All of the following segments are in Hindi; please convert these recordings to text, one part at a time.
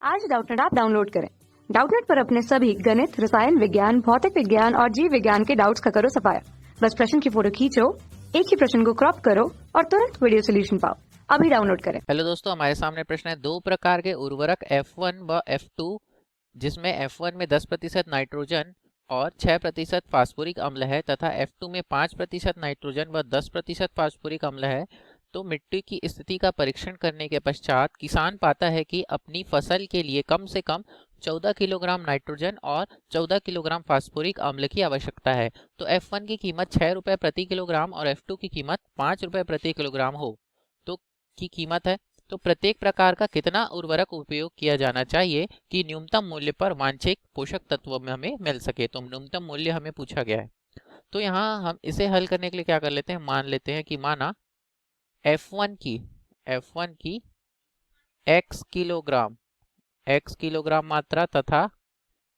आज डाउटनेट ऐप डाउनलोड करें। डाउटनेट पर अपने सभी गणित, रसायन विज्ञान, भौतिक विज्ञान और जीव विज्ञान के डाउट्स का करो सफाया। बस प्रश्न की फोटो खींचो, एक ही प्रश्न को क्रॉप करो और तुरंत वीडियो सोल्यूशन पाओ। अभी डाउनलोड करें। हेलो दोस्तों, हमारे सामने प्रश्न है। दो प्रकार के उर्वरक F1 व F2 जिसमें F1 में 10% नाइट्रोजन और 6% फास्फोरिक अम्ल है तथा F2 में 5% नाइट्रोजन व 10% फास्फोरिक अम्ल है, तो मिट्टी की स्थिति का परीक्षण करने के पश्चात किसान पाता है कि अपनी फसल के लिए कम से कम 14 किलोग्राम नाइट्रोजन और 14 किलोग्राम फास्फोरिक अम्ल की आवश्यकता है। तो F1 की कीमत 6 रुपये प्रति किलोग्राम और F2 की कीमत 5 रुपये प्रति किलोग्राम हो तो की कीमत है। तो प्रत्येक प्रकार का कितना उर्वरक उपयोग किया जाना चाहिए कि न्यूनतम मूल्य पर वांछित पोषक तत्व में हमें मिल सके। तो न्यूनतम मूल्य हमें पूछा गया है। तो यहाँ हम इसे हल करने के लिए क्या कर लेते हैं, मान लेते हैं कि माना F1 की x किलोग्राम मात्रा तथा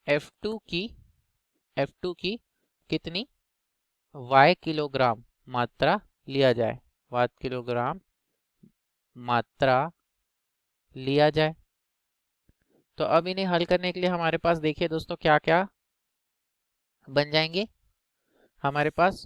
F2 की कितनी y किलोग्राम मात्रा लिया जाए, y किलोग्राम मात्रा लिया जाए। तो अब इन्हें हल करने के लिए हमारे पास देखिए दोस्तों क्या क्या बन जाएंगे। हमारे पास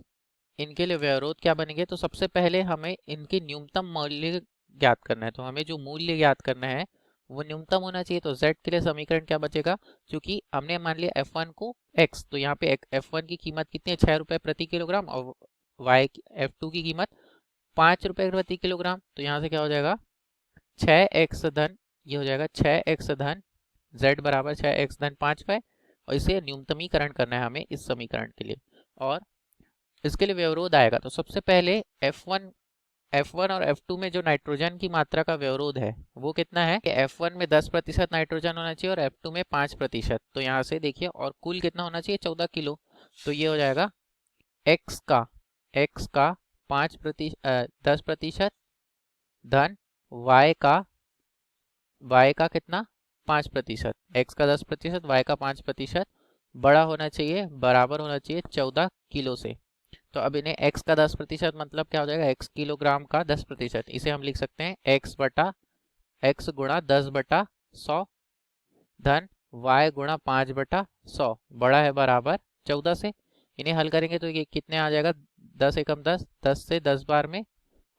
इनके लिए व्यवरोध क्या बनेंगे। तो सबसे पहले हमें इनकी न्यूनतम मूल्य ज्ञात करना है। तो हमें जो मूल्य ज्ञात करना है वो न्यूनतम होना चाहिए। तो z के लिए समीकरण क्या बचेगा, क्योंकि हमने मान लिया F1 को x, तो यहाँ पे F1 की कीमत कितनी है, 6 रुपये प्रति किलोग्राम और F2 की कीमत 5 रुपये प्रति किलोग्राम। तो यहाँ से क्या हो जाएगा 6x धन, ये हो जाएगा 6x धन z बराबर 6x धन 5y, और इसे न्यूनतमीकरण करना है हमें इस समीकरण के लिए। और इसके लिए व्यवरोध आएगा। तो सबसे पहले F1 और F2 में जो नाइट्रोजन की मात्रा का व्यवरोध है वो कितना है कि F1 में 10% नाइट्रोजन होना चाहिए और F2 में 5%। तो यहाँ से देखिए, और कुल कितना होना चाहिए 14 किलो। तो ये हो जाएगा x का 10% धन y का कितना 5%, x का 10%, y का 5% बड़ा होना चाहिए, बराबर होना चाहिए 14 किलो से। तो अब इन्हें x का 10% मतलब क्या हो जाएगा, x किलोग्राम का 10%, इसे हम लिख सकते हैं x गुणा 10/100 धन y गुणा 5/100 बड़ा है बराबर 14 से। इन्हें हल करेंगे तो ये कितने आ जाएगा, 10 एकम 10, 10 से 10 बार में,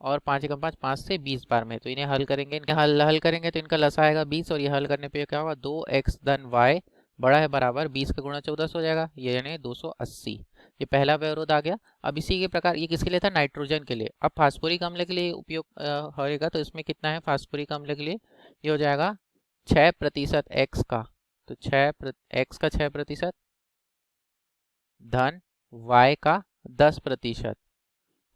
और 5 एकम 5, 5 से 20 बार में। तो इन्हें हल करेंगे, इनका हल करेंगे तो इनका लसा आएगा 20, और ये हल करने पे क्या होगा 2x धन y बड़ा है बराबर 20 का गुणा 14 हो जाएगा, ये यानी 280। ये पहला व्यवरोध आ गया। अब इसी के प्रकार ये किसके लिए था, नाइट्रोजन के लिए। अब फास्फोरिक अम्ल के लिए उपयोग होगा। तो इसमें कितना है फास्फोरिक अम्ल के लिए, ये हो जाएगा 6% x का, तो x का 6% धन y का 10%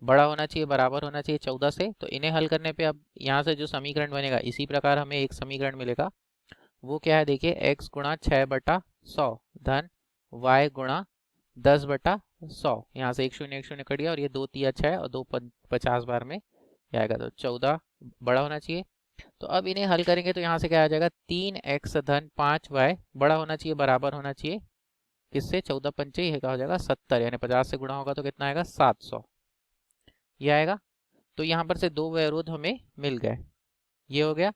बड़ा होना चाहिए, बराबर होना चाहिए 14 से। तो इन्हें हल करने पे अब यहाँ से जो समीकरण बनेगा इसी प्रकार हमें एक समीकरण मिलेगा। वो क्या है देखिए, x गुणा 6/100 धन y गुणा 10/100। यहाँ से एक शून्य कट गया और ये 2 तिया 6 और 2 50 बार में आएगा, तो 14 बड़ा होना चाहिए। तो अब इन्हें हल करेंगे तो यहाँ से क्या आ जाएगा 3x धन 5y बड़ा होना चाहिए, बराबर होना चाहिए किससे, 14 पंचे ये क्या हो जाएगा 70, यानी 50 से गुणा होगा तो कितना आएगा 700, ये आएगा। तो यहाँ पर से दो व्यवरोध हमें मिल गए। ये हो गया,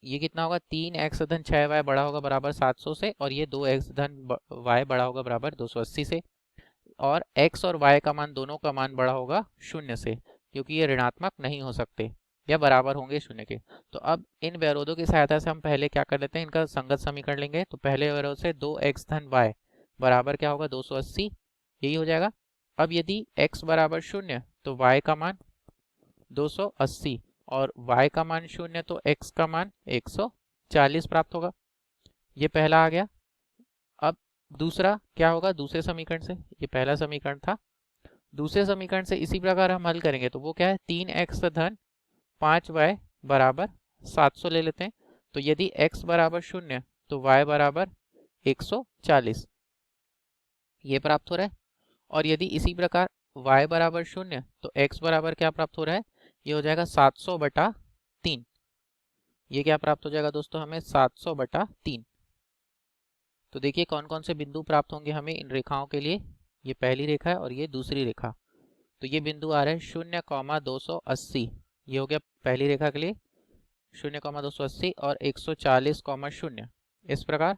ये कितना होगा 3x धन 6y बड़ा होगा बराबर 700 से, और ये 2x धन y बड़ा होगा बराबर 280 से। और x और y का मान, दोनों का मान बड़ा होगा 0 से, क्योंकि ये ऋणात्मक नहीं हो सकते या बराबर होंगे 0 के। तो अब इन व्यवरोधों की सहायता से हम पहले क्या कर लेते हैं, इनका संगत समीकरण लेंगे। तो पहले व्यवरोध से 2x धन y बराबर क्या होगा 280, यही हो जाएगा। अब यदि x बराबर 0 तो y का मान 280 और y का मान 0 तो x का मान 140 प्राप्त होगा। ये पहला आ गया। अब दूसरा क्या होगा, दूसरे समीकरण से, ये पहला समीकरण था, दूसरे समीकरण से इसी प्रकार हम हल करेंगे। तो वो क्या है 3x धन 5y बराबर 700 ले लेते हैं। तो यदि x बराबर 0 तो y बराबर 140, ये प्राप्त हो रहा है। और यदि इसी प्रकार y बराबर 0 तो x बराबर क्या प्राप्त हो रहा है, ये हो जाएगा 700/3। ये क्या प्राप्त हो जाएगा दोस्तों हमें 700/3। तो देखिए कौन कौन से बिंदु प्राप्त होंगे हमें इन रेखाओं के लिए। ये पहली रेखा है और ये दूसरी रेखा। तो ये बिंदु आ रहे हैं 0,280, ये हो गया पहली रेखा के लिए। 0,280 और 140,0 इस प्रकार।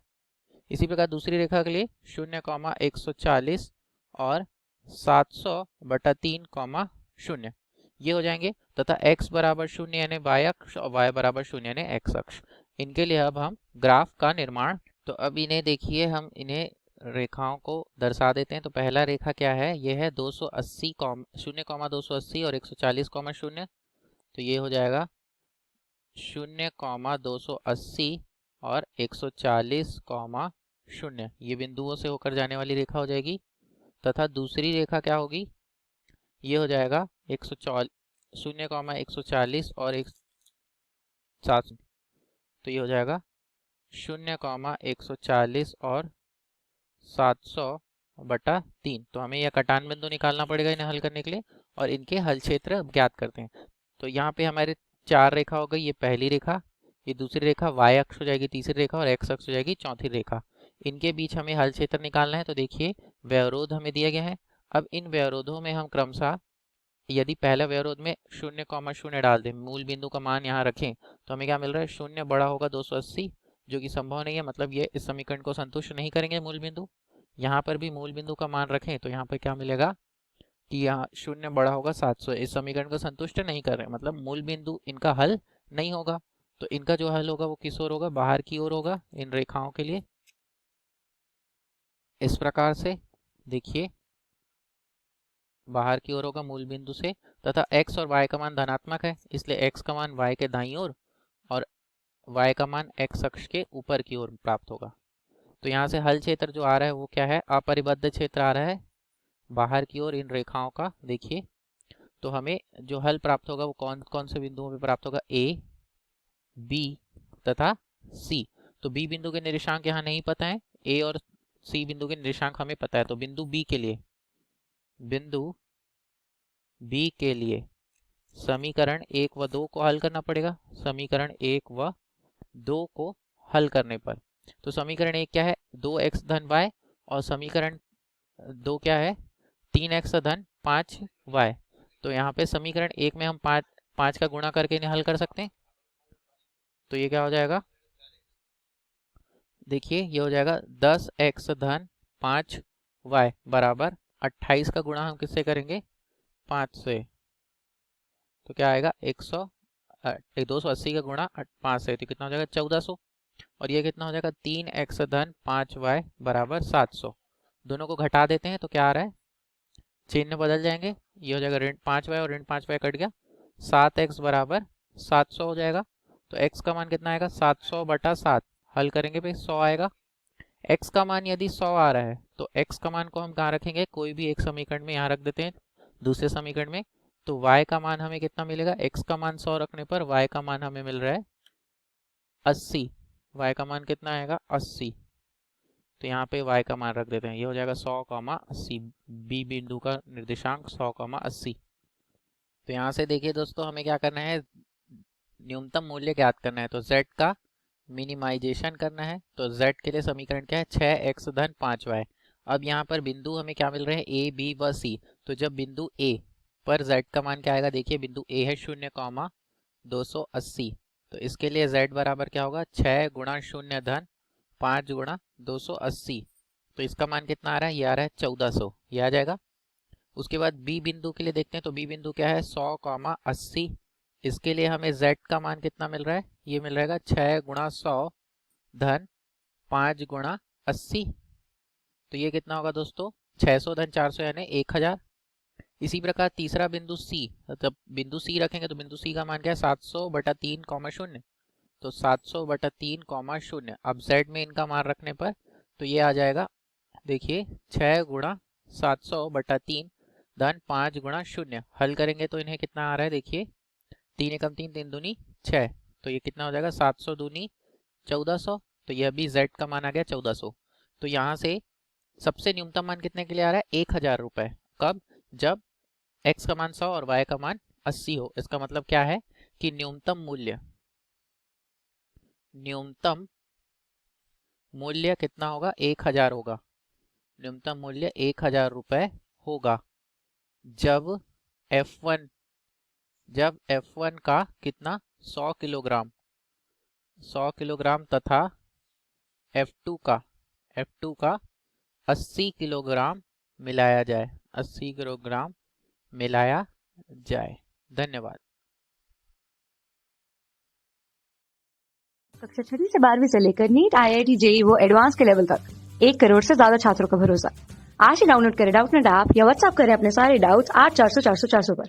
इसी प्रकार दूसरी रेखा के लिए 0,140 और 700/3,0 ये हो जाएंगे, तथा x बराबर 0 यानी y अक्ष और y बराबर 0 यानी x अक्ष। इनके लिए अब हम ग्राफ का निर्माण, तो अब इन्हें देखिए, हम इन्हें रेखाओं को दर्शा देते हैं। तो पहला रेखा क्या है, ये है 280 0,280 और 140,0। तो ये हो जाएगा 0,280 और 140,0, ये बिंदुओं से होकर जाने वाली रेखा हो जाएगी। तथा दूसरी रेखा क्या होगी, ये हो जाएगा 0,140 और 1,700। तो ये हो जाएगा 0,140 और 700/3। तो हमें यह कटान बिंदु निकालना पड़ेगा इन्हें हल करने के लिए, और इनके हल क्षेत्र ज्ञात करते हैं। तो यहाँ पे हमारे 4 रेखा हो गई, ये पहली रेखा, ये दूसरी रेखा, y अक्ष हो जाएगी तीसरी रेखा, और x अक्ष हो जाएगी चौथी रेखा। इनके बीच हमें हल क्षेत्र निकालना है। तो देखिए व्यवरोध हमें दिया गया है। अब इन व्यवरोधों में हम क्रमशः, यदि पहले व्यवरोध में 0,0 डाल दें, मूल बिंदु का मान यहाँ रखें, तो हमें क्या मिल रहा है, 0 बड़ा होगा 280, जो कि संभव नहीं है, मतलब ये इस समीकरण को संतुष्ट नहीं करेंगे मूल बिंदु। यहाँ पर भी मूल बिंदु का मान रखें तो यहाँ पर क्या मिलेगा कि यहाँ 0 बड़ा होगा 700, इस समीकरण को संतुष्ट नहीं कर रहे, मतलब मूल बिंदु इनका हल नहीं होगा। तो इनका जो हल होगा वो किस ओर होगा, बाहर की ओर होगा इन रेखाओं के लिए। इस प्रकार से देखिए बाहर की ओर होगा मूल बिंदु से, तथा x और y का मान धनात्मक है, इसलिए x का मान y के दाईं ओर और y का मान x अक्ष के ऊपर की ओर प्राप्त होगा। तो यहाँ से हल क्षेत्र जो आ रहा है वो क्या है, अपरिबद्ध क्षेत्र आ रहा है बाहर की ओर इन रेखाओं का। देखिए तो हमें जो हल प्राप्त होगा वो कौन कौन से बिंदुओं पे प्राप्त होगा, a, b तथा c। तो b बिंदु के निर्देशांक यहाँ नहीं पता है, a और c बिंदु के निर्देशांक हमें पता है। तो बिंदु b के लिए समीकरण 1 व 2 को हल करना पड़ेगा। समीकरण 1 व 2 को हल करने पर, तो समीकरण 1 क्या है, 2x धन y, और समीकरण 2 क्या है, 3x धन 5y। तो यहाँ पे समीकरण 1 में हम 5 का गुणा करके इन्हें हल कर सकते हैं। तो ये क्या हो जाएगा, देखिए ये हो जाएगा 10x धन 5y बराबर 28 का गुणा हम किससे करेंगे, 5 से। तो क्या आएगा 280 का गुणा 5 से, तो कितना हो जाएगा 1400। और ये कितना हो जाएगा 3x धन 5y बराबर 700। दोनों को घटा देते हैं तो क्या आ रहा है, चिन्ह बदल जाएंगे, ये हो जाएगा ऋण 5y और ऋण 5y कट गया, 7x बराबर 700 हो जाएगा। तो x का मान कितना आएगा, 700/7, हल करेंगे पे 100 आएगा। x का मान यदि 100 आ रहा है तो x का मान को हम कहाँ रखेंगे, कोई भी एक समीकरण में यहाँ रख देते हैं, दूसरे समीकरण में। तो y का मान हमें कितना मिलेगा, x का मान 100 रखने पर y का मान हमें मिल रहा है 80। y का मान कितना आएगा, 80। तो यहाँ पे y का मान रख देते हैं, ये हो जाएगा 100,80, b बिंदु का निर्देशांक 100,80। तो यहाँ से देखिए दोस्तों हमें क्या करना है, न्यूनतम मूल्य ज्ञात करना है। तो z का मिनिमाइजेशन करना है। तो z के लिए समीकरण क्या है, 6x धन 5y। अब यहाँ पर बिंदु हमें क्या मिल रहे हैं, a, b व c। तो जब बिंदु a पर z का मान क्या आएगा, देखिए बिंदु a है 0,280। तो इसके लिए z बराबर क्या होगा, 6 गुणा 0 धन 5 गुणा 280। तो इसका मान कितना आ रहा है, ये आ रहा है 1400, ये आ जाएगा। उसके बाद b बिंदु के लिए देखते हैं। तो b बिंदु क्या है, 100,80। इसके लिए हमें z का मान कितना मिल रहा है, ये मिल रहेगा 6 गुणा 100 धन 5 गुणा 80। तो ये कितना होगा दोस्तों, 600 धन 400 यानी 1000। इसी प्रकार तीसरा बिंदु c, जब बिंदु c रखेंगे तो बिंदु c का मान क्या है, 700/3,0। तो 700/3,0। अब z में इनका मान रखने पर तो ये आ जाएगा, देखिए 6 गुणा 700/3 धन 5 गुणा 0। हल करेंगे तो इन्हें कितना आ रहा है, देखिए 3 एकम 3, 3 दूनी 6। तो ये कितना हो जाएगा, 700 दूनी 1400। तो यह भी z का मान आ गया 1400। तो यहाँ से सबसे न्यूनतम मान कितने के लिए आ रहा है, 1000 रुपये। कब, जब x का मान 100 और y का मान 80 हो। इसका मतलब क्या है कि न्यूनतम मूल्य कितना होगा, 1000 होगा। न्यूनतम मूल्य 1000 रुपये होगा जब f1 का कितना, 100 किलोग्राम 100 किलोग्राम तथा F2 का 80 किलोग्राम मिलाया जाए। 80 किलोग्राम मिलाया जाए। धन्यवाद। कक्षा 6 से 12वीं से लेकर नीट, IIT, JEE वो एडवांस के लेवल तक 1 करोड़ से ज्यादा छात्रों का भरोसा। आज ही डाउनलोड करें डाउटनेट ऐप या व्हाट्सएप करें अपने सारे डाउट्स 8400 400 400 पर।